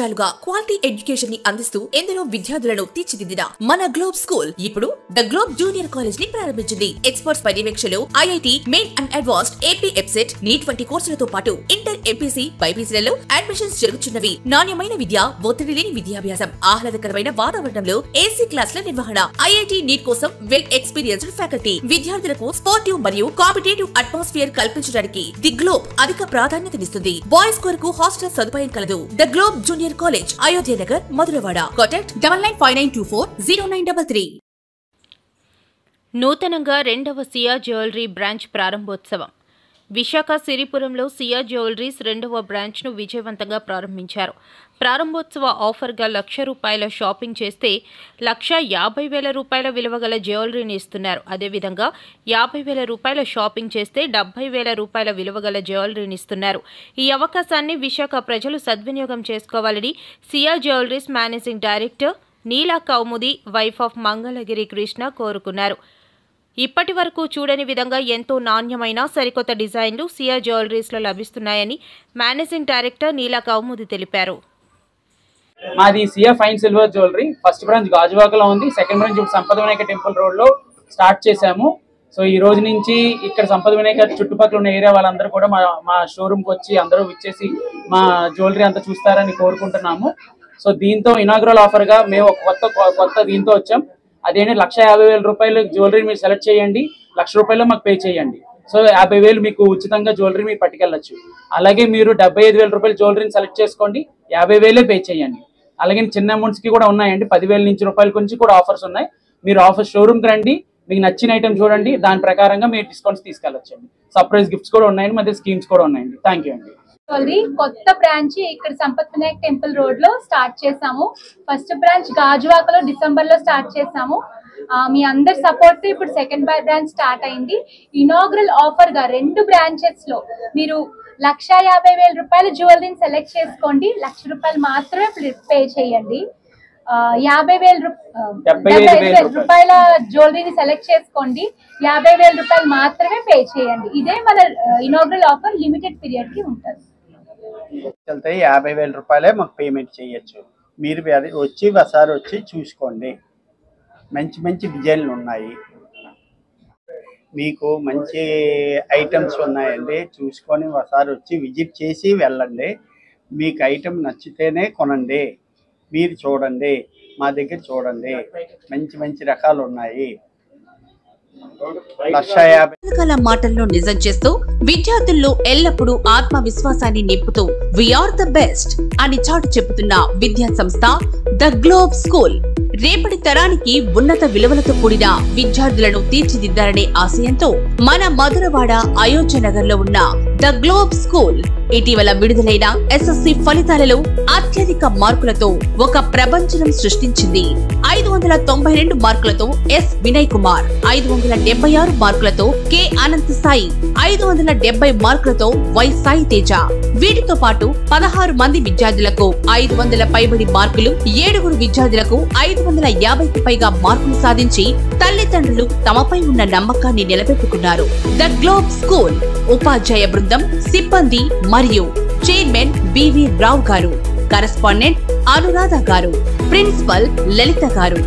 సంవత్సరాలుగా quality education ని అందిస్తూ ఎందరో విద్యార్థులను తీర్చిదిద్దిన మన గ్లోబ్ స్కూల్ ఇప్పుడు ద గ్లోబ్ జూనియర్ కాలేజ్ ని ప్రారంభించింది. ఎక్స్పర్ట్స్ పర్యవేక్షణలో IIT, main and advanced, AP EAPCET, NEET వంటి కోర్సులతో పాటు ఇంటర్, ఎంపీసీ, బైపీసీలలో అడ్మిషన్స్ జరుగుతున్నవి. నాణ్యమైన విద్య, ఒత్తిడి లేని విద్యాభ్యాసం, ఆహ్లాదకరమైన వాతావరణంలో ఏసీ క్లాసుల నిర్వహణ. ఐఐటి, నీట్ కోసం వెల్ ఎక్స్పీరియన్స్డ్ ఫ్యాకల్టీ. విద్యార్థులకు స్పోర్టివ్ మరియు కాంపిటేటివ్ అట్మాస్ఫియర్ కల్పించడానికి ది గ్లోబ్ అధిక ప్రాధాన్యతనిస్తుంది. బాయ్స్ కొరకు హాస్టల్ సదుపాయం కలదు. The globe junior college, Ayodhya Nagar, Madhurawada. Contact 9959240933. నూతనంగా 2వ సియా జ్యువెలరీ బ్రాంచ్ ప్రారంభోత్సవం. విశాఖ సిరిపురంలో సియా జ్యువెలరీస్ 2వ బ్రాంచ్ను విజయవంతంగా ప్రారంభించారు. ప్రారంభోత్సవ ఆఫర్గా ₹1,00,000 షాపింగ్ చేస్తే ₹1,50,000 విలువ గల జ్యువెలరీని ఇస్తున్నారు. అదేవిధంగా ₹50,000 షాపింగ్ చేస్తే ₹70,000 విలువ గల జ్యువెలరీని ఇస్తున్నారు. ఈ అవకాశాన్ని విశాఖ ప్రజలు సద్వినియోగం చేసుకోవాలని Siya jewelleries managing director Neela Kaumudi, wife of Mangalagiri Krishna కోరుకున్నారు. ఇప్పటి వరకు చూడని విధంగా ఎంతో నాణ్యమైన సరికొత్త డిజైన్లు సియా జ్యువెలరీస్లో లభిస్తున్నాయని మేనేజింగ్ డైరెక్టర్ నీలా కౌముది తెలిపారు. మాది Siya fine silver jewellery. First branch గాజువాకలో ఉంది. సెకండ్ బ్రాంచ్ ఇప్పుడు సంపద వినాయక టెంపుల్ రోడ్లో స్టార్ట్ చేశాము. సో ఈ రోజు నుంచి ఇక్కడ సంపద వినాయక చుట్టుపక్కల ఉన్న ఏరియా వాళ్ళందరూ కూడా మా షోరూమ్కి వచ్చి అందరూ విచ్చేసి మా జ్యువెలరీ అంతా చూస్తారని కోరుకుంటున్నాము. సో దీంతో ఇనాగ్రల్ ఆఫర్గా మేము కొత్త దీంతో వచ్చాం. అదేంటి ₹1,50,000 జ్యువెలరీ మీరు సెలెక్ట్ చేయండి, ₹1,00,000 మాకు పే చేయండి. సో 50,000 మీకు ఉచితంగా జ్యువెలరీ మీరు పట్టుకెళ్ళచ్చు. అలాగే మీరు ₹75,000 జ్యువెలరీని సెలెక్ట్ చేసుకోండి, ₹50,000 పే చేయండి. అలాగే చిన్న అమౌంట్స్కి కూడా ఉన్నాయండి, ₹10,000 నుంచి కూడా ఆఫర్స్ ఉన్నాయి. మీరు ఆఫర్ షోరూమ్కి రండి, మీకు నచ్చిన ఐటమ్ చూడండి, దాని ప్రకారంగా మీరు డిస్కౌంట్స్ తీసుకెళ్ళొచ్చండి. సర్ప్రైజ్ గిఫ్ట్స్ కూడా ఉన్నాయండి, మధ్య స్కీమ్స్ కూడా ఉన్నాయండి. థ్యాంక్ యూ అండి. కొత్త బ్రాంచ్ ఇక్కడ సంపత్ వినాయక్ టెంపుల్ రోడ్ లో స్టార్ట్ చేసాము. ఫస్ట్ బ్రాంచ్ గాజువాకలో డిసెంబర్ లో స్టార్ట్ చేసాము. మీ అందరి సపోర్ట్ తో ఇప్పుడు సెకండ్ బ్రాంచ్ స్టార్ట్ అయింది. ఇనాగ్రల్ ఆఫర్ గా 2 బ్రాంచెస్ లో మీరు ₹1,50,000 జ్యువెలరీని సెలెక్ట్ చేసుకోండి, ₹1,00,000 మాత్రమే పే చేయండి. ₹75,000 జ్యువెలరీని సెలెక్ట్ చేసుకోండి, ₹50,000 మాత్రమే పే చేయండి. ఇదే మన ఇనాగ్రల్ ఆఫర్ లిమిటెడ్ పీరియడ్ కి ఉంటుంది. ₹50,000 మాకు పేమెంట్ చేయొచ్చు. మీరు వచ్చి ఒకసారి వచ్చి చూసుకోండి. మంచి మంచి డిజైన్లు ఉన్నాయి, మీకు మంచి ఐటమ్స్ ఉన్నాయండి. చూసుకొని ఒకసారి వచ్చి విజిట్ చేసి వెళ్ళండి. మీకు ఐటమ్ నచ్చితేనే కొనండి. మీరు చూడండి, మా దగ్గర చూడండి, మంచి మంచి రకాలు ఉన్నాయి. రకరకాల మాటల్లో నిజం చేస్తూ విద్యార్థుల్లో ఎల్లప్పుడూ ఆత్మవిశ్వాసాన్ని నింపుతూ వీఆర్ ద బెస్ట్ అని చాటు చెబుతున్న విద్యా సంస్థ ద గ్లోబ్ స్కూల్. రేపటి తరానికి ఉన్నత విలువలతో కూడిన విద్యార్థులను తీర్చిదిద్దారనే ఆశయంతో మన మధురవాడ, అయోధ్య నగర్ లో ఉన్న ద గ్లోబ్ స్కూల్ ఇటీవల విడుదలైన ఎస్ఎస్సి ఫలితాలలో అత్యధిక మార్కులతో ఒక ప్రపంచం సృష్టించింది. 592 మార్కులతో ఎస్ వినయ్ కుమార్, 576 మార్కులతో కె అనంత సాయి, 570 మార్కులతో వై సాయి తేజ. వీటితో పాటు 16 మంది విద్యార్థులకు 500 పైబడి మార్కులు, 7 విద్యార్థులకు 550కి పైగా మార్కులు సాధించి తల్లిదండ్రులు తమపై ఉన్న నమ్మకాన్ని నిలబెట్టుకున్నారు. ద గ్లోబ్ స్కూల్ ఉపాధ్యాయ బృందం, సిబ్బంది మరియు చైర్మన్ బివి రావు గారు, కరెస్పాండెంట్ అనురాధ గారు, ప్రిన్సిపల్ లలిత గారు.